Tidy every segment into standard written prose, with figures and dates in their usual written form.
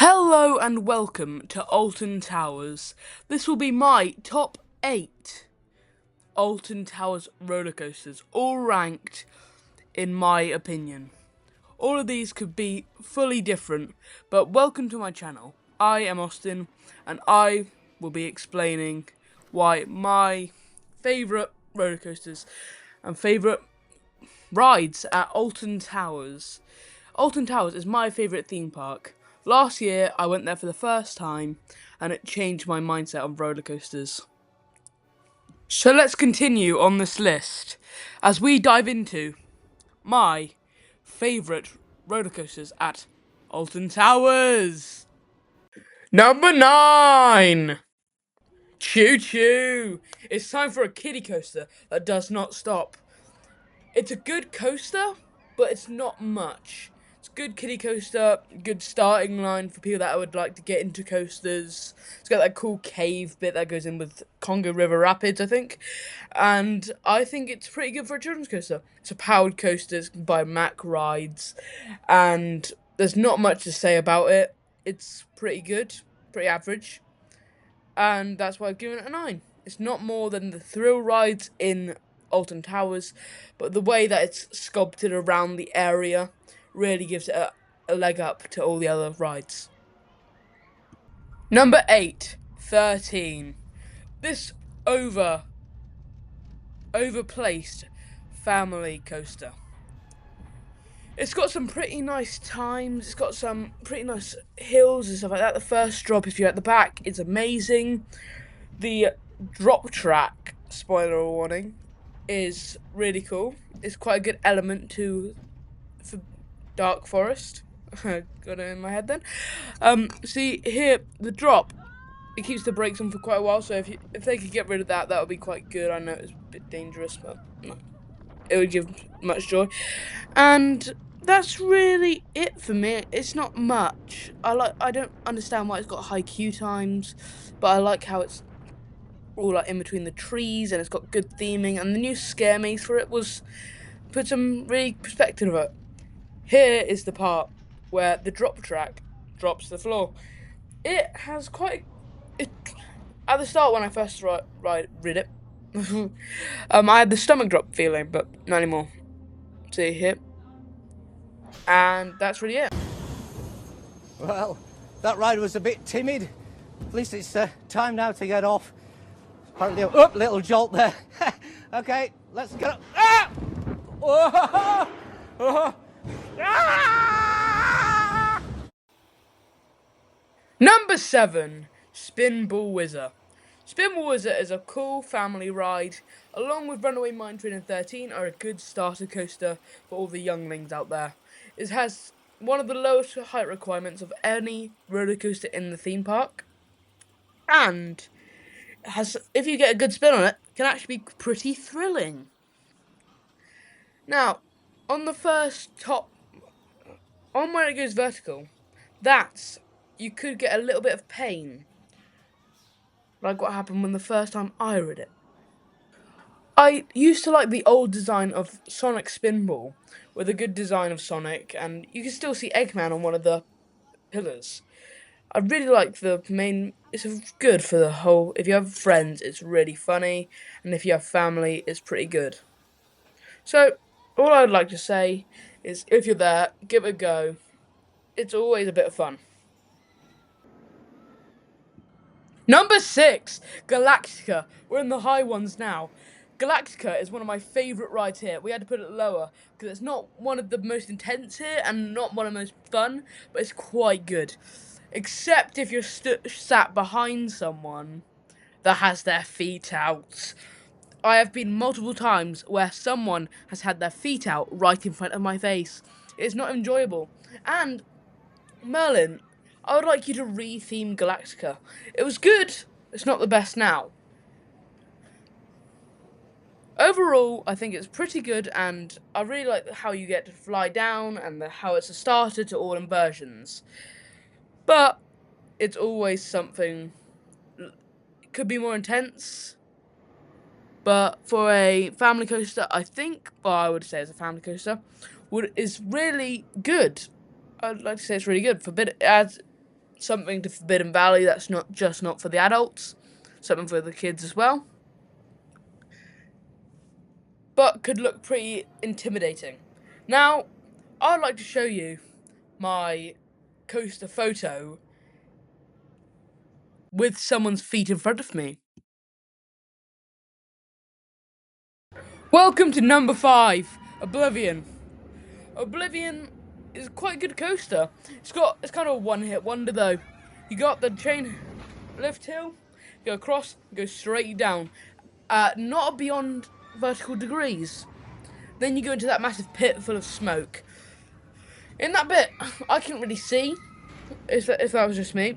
Hello and welcome to Alton Towers. This will be my top 8 Alton Towers roller coasters, all ranked in my opinion. All of these could be fully different, but welcome to my channel. I am Austin, and I will be explaining why my favourite roller coasters and favourite rides at Alton Towers. Alton Towers is my favourite theme park. Last year, I went there for the first time, and it changed my mindset on roller coasters. So let's continue on this list as we dive into my favourite roller coasters at Alton Towers. Number 9! Choo Choo! It's time for a kiddie coaster that does not stop. It's a good coaster, but it's not much. It's a good kiddie coaster, good starting line for people that would like to get into coasters. It's got that cool cave bit that goes in with Congo River Rapids, I think. And I think it's pretty good for a children's coaster. It's a powered coaster, it's by Mack Rides, and there's not much to say about it. It's pretty good, pretty average, and that's why I've given it a 9. It's not more than the thrill rides in Alton Towers, but the way that it's sculpted around the area really gives it a leg up to all the other rides. Number 8, 13. This overplaced family coaster. It's got some pretty nice times, it's got some pretty nice hills and stuff like that. The first drop, if you're at the back, is amazing. The drop track, spoiler warning, is really cool. It's quite a good element for Dark Forest. Got it in my head then. See here, the drop, it keeps the brakes on for quite a while. So if they could get rid of that, that would be quite good. I know it's a bit dangerous, but it would give much joy. And that's really it for me. It's not much. I don't understand why it's got high queue times, but I like how it's all like in between the trees, and it's got good theming, and the new scare maze for it was put some really perspective of it. Here is the part where the drop track drops to the floor. It has at the start when I first read it, I had the stomach drop feeling, but not anymore. See here, and that's really it. Well, that ride was a bit timid. At least it's time now to get off. Apparently, little jolt there. Okay, let's get up. Ah! Oh! Oh! Ah! Number 7, Spinball Whizzer. Spinball Whizzer is a cool family ride, along with Runaway Mine Train and 13 are a good starter coaster for all the younglings out there. It has one of the lowest height requirements of any roller coaster in the theme park, and if you get a good spin on it, can actually be pretty thrilling. Now, on the first top, on where it goes vertical, you could get a little bit of pain, like what happened when the first time I read it. I used to like the old design of Sonic Spinball, with a good design of Sonic, and you can still see Eggman on one of the pillars. I really like the main. It's good for the whole. If you have friends, it's really funny, and if you have family, it's pretty good. So, all I'd like to say is, if you're there, give it a go. It's always a bit of fun. Number 6, Galactica. We're in the high ones now. Galactica is one of my favourite rides here. We had to put it lower because it's not one of the most intense here and not one of the most fun, but it's quite good. Except if you're sat behind someone that has their feet out. I have been multiple times where someone has had their feet out right in front of my face. It's not enjoyable. And, Merlin, I would like you to re-theme Galactica. It was good. It's not the best now. Overall, I think it's pretty good, and I really like how you get to fly down and how it's a starter to all inversions. But it's always something. It could be more intense. But for a family coaster, I would say as a family coaster, is really good. I'd like to say it's really good. something to Forbidden Valley that's not for the adults, something for the kids as well, but could look pretty intimidating. Now, I'd like to show you my coaster photo with someone's feet in front of me. Welcome to number 5, Oblivion. Oblivion is quite a good coaster. It's kind of a one-hit wonder though. You got the chain lift hill, go across, go straight down, not beyond vertical degrees. Then you go into that massive pit full of smoke. In that bit, I couldn't really see if that was just me,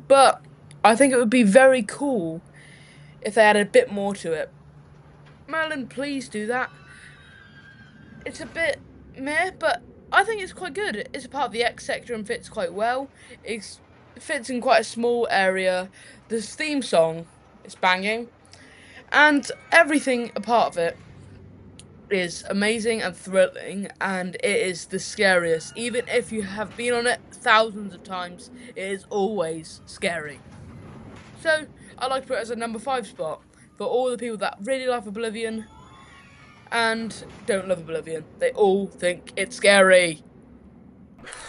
but I think it would be very cool if they added a bit more to it. Merlin, please do that. It's a bit meh, but I think it's quite good. It's a part of the X sector and fits quite well. It fits in quite a small area. The theme song is banging, and everything a part of it is amazing and thrilling, and it is the scariest. Even if you have been on it thousands of times, it is always scary. So I like to put it as a number 5 spot for all the people that really love Oblivion and don't love Oblivion. They all think it's scary.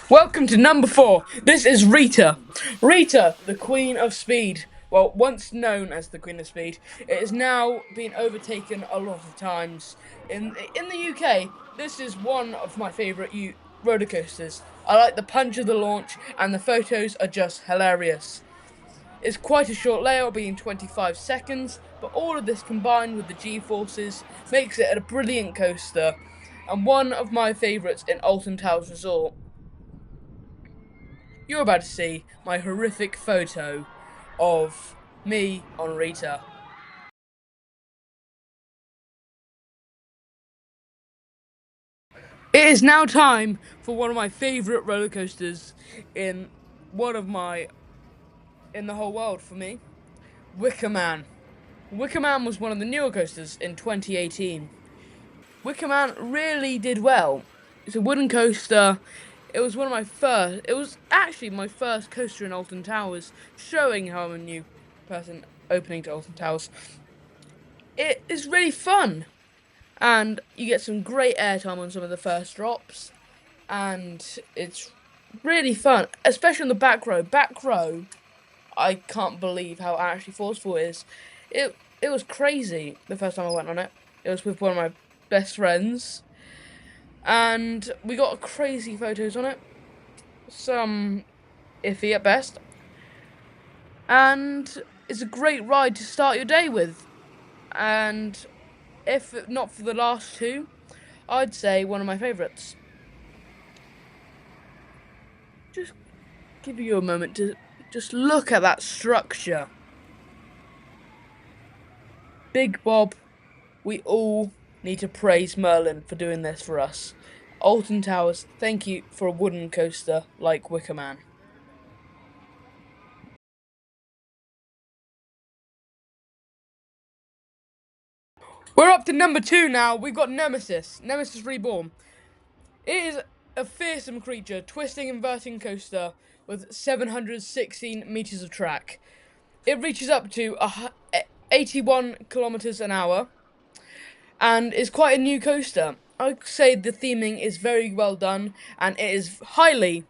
Welcome to number 4. This is Rita. Rita, the Queen of Speed. Well, once known as the Queen of Speed, it has now been overtaken a lot of times. In the UK, this is one of my favourite roller coasters. I like the punch of the launch, and the photos are just hilarious. It's quite a short layout, being 25 seconds, but all of this combined with the G-forces makes it a brilliant coaster, and one of my favourites in Alton Towers Resort. You're about to see my horrific photo of me on Rita. It is now time for one of my favourite roller coasters in the whole world for me, Wicker Man. Wicker Man was one of the newer coasters in 2018. Wicker Man really did well. It's a wooden coaster. It was actually my first coaster in Alton Towers, showing how I'm a new person opening to Alton Towers. It is really fun, and you get some great airtime on some of the first drops, and it's really fun, especially on the back row. Back row, I can't believe how actually forceful it is. It was crazy the first time I went on it. It was with one of my best friends, and we got crazy photos on it. Some iffy at best. And it's a great ride to start your day with. And if not for the last two, I'd say one of my favourites. Just give you a moment to just look at that structure. Big Bob, we all need to praise Merlin for doing this for us. Alton Towers, thank you for a wooden coaster like Wicker Man. We're up to number 2 now. We've got Nemesis Reborn. It is a fearsome creature, twisting, inverting coaster with 716 meters of track. It reaches up to 81 kilometers an hour and is quite a new coaster. I'd say the theming is very well done and it is highly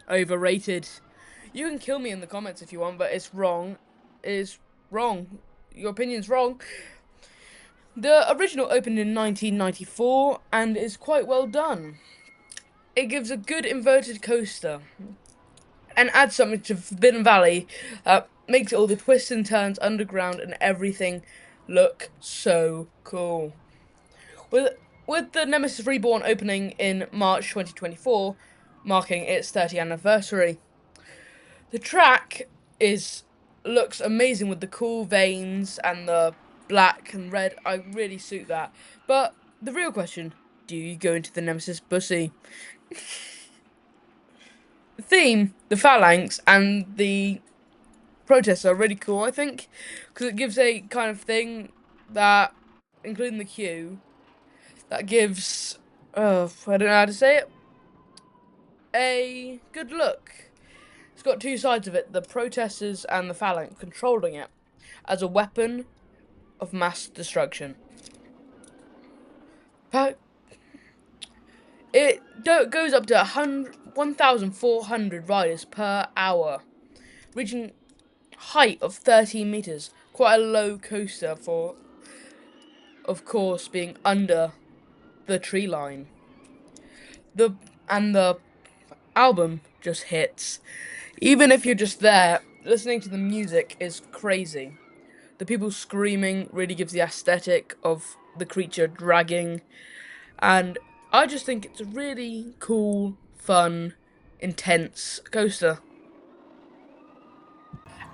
overrated. You can kill me in the comments if you want, but it's wrong. It is wrong. Your opinion's wrong. The original opened in 1994 and is quite well done. It gives a good inverted coaster and adds something to Forbidden Valley. Makes all the twists and turns underground and everything look so cool. With the Nemesis Reborn opening in March 2024, marking its 30th anniversary, the track looks amazing with the cool veins and the black and red. I really suit that. But the real question, do you go into the Nemesis bussy? The theme, the phalanx, and the protests are really cool, I think, because it gives a kind of thing that, including the queue, that gives, I don't know how to say it, a good look. It's got two sides of it, the protesters and the phalanx controlling it as a weapon of mass destruction. It goes up to 1,400 riders per hour, reaching height of 13 meters. Quite a low coaster for, of course, being under the tree line. The album just hits. Even if you're just there, listening to the music is crazy. The people screaming really gives the aesthetic of the creature dragging, and I just think it's a really cool, fun, intense coaster.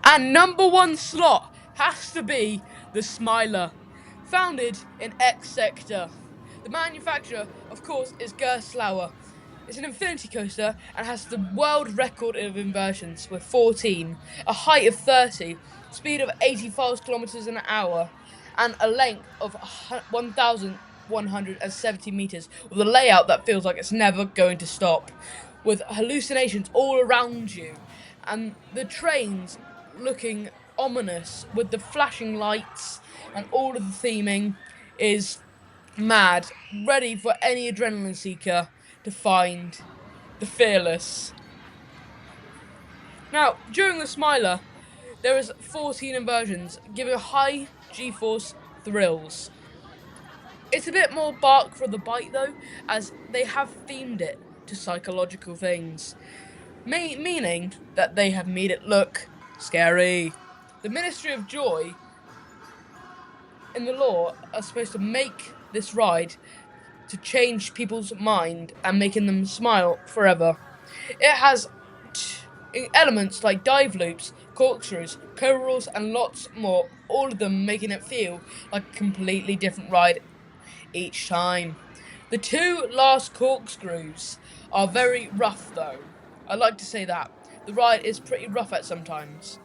And number one slot has to be the Smiler, founded in X Sector. The manufacturer, of course, is Gerstlauer. It's an infinity coaster and has the world record of inversions with 14, a height of 30, speed of 85 kilometers an hour, and a length of 1,170 meters, with a layout that feels like it's never going to stop, with hallucinations all around you, and the trains looking ominous with the flashing lights, and all of the theming is mad, ready for any adrenaline seeker to find the fearless. Now, during the Smiler, there is 14 inversions, giving high G-force thrills. It's a bit more bark for the bite though, as they have themed it to psychological things, meaning that they have made it look scary. The Ministry of Joy in the law are supposed to make this ride to change people's mind and making them smile forever. It has elements like dive loops, corkscrews, co-rolls, and lots more, all of them making it feel like a completely different ride each time. The two last corkscrews are very rough though. I'd like to say that. The ride is pretty rough at sometimes.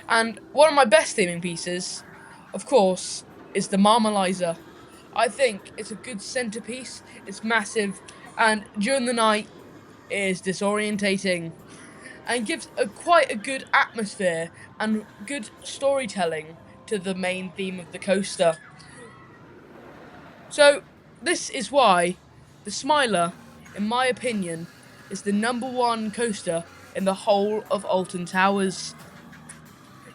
And one of my best theming pieces, of course, is the Marmalizer. I think it's a good centerpiece, it's massive, and during the night it is disorientating, and gives quite a good atmosphere and good storytelling to the main theme of the coaster. So, this is why the Smiler, in my opinion, is the number one coaster in the whole of Alton Towers.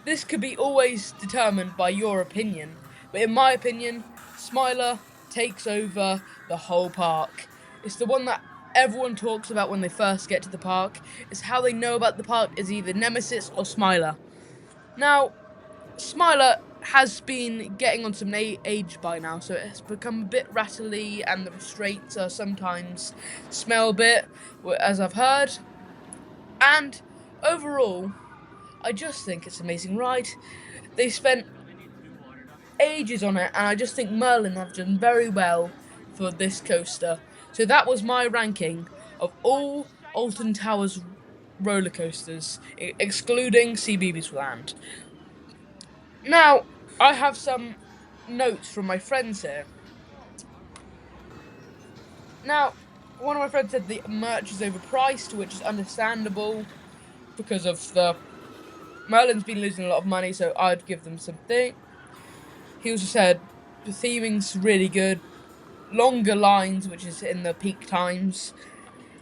This could be always determined by your opinion, but in my opinion, Smiler takes over the whole park. It's the one that everyone talks about when they first get to the park. It's how they know about the park is either Nemesis or Smiler. Now, Smiler has been getting on some age by now, so it has become a bit rattly, and the restraints are sometimes smell a bit, as I've heard. And overall, I just think it's an amazing ride. They spent ages on it, and I just think Merlin have done very well for this coaster. So that was my ranking of all Alton Towers roller coasters, excluding CBeebies Land. Now, I have some notes from my friends here. Now, one of my friends said the merch is overpriced, which is understandable because of the Merlin's been losing a lot of money, so I'd give them something. He also said the theming's really good, longer lines, which is in the peak times,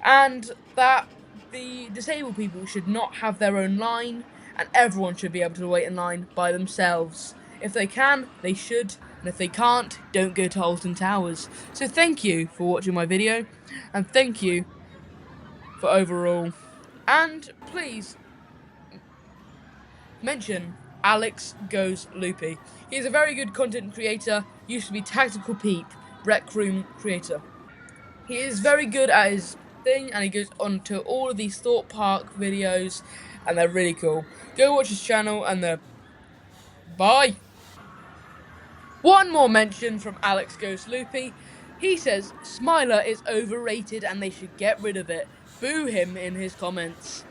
and that the disabled people should not have their own line, and everyone should be able to wait in line by themselves. If they can, they should, and if they can't, don't go to Alton Towers. So thank you for watching my video, and thank you for overall. And please mention Alex Goes Loopy. He is a very good content creator, used to be Tactical Peep, Rec Room creator. He is very good at his thing, and he goes on to all of these Thought Park videos, and they're really cool. Go watch his channel, and bye! One more mention from Alex Goes Loopy. He says Smiler is overrated and they should get rid of it. Boo him in his comments.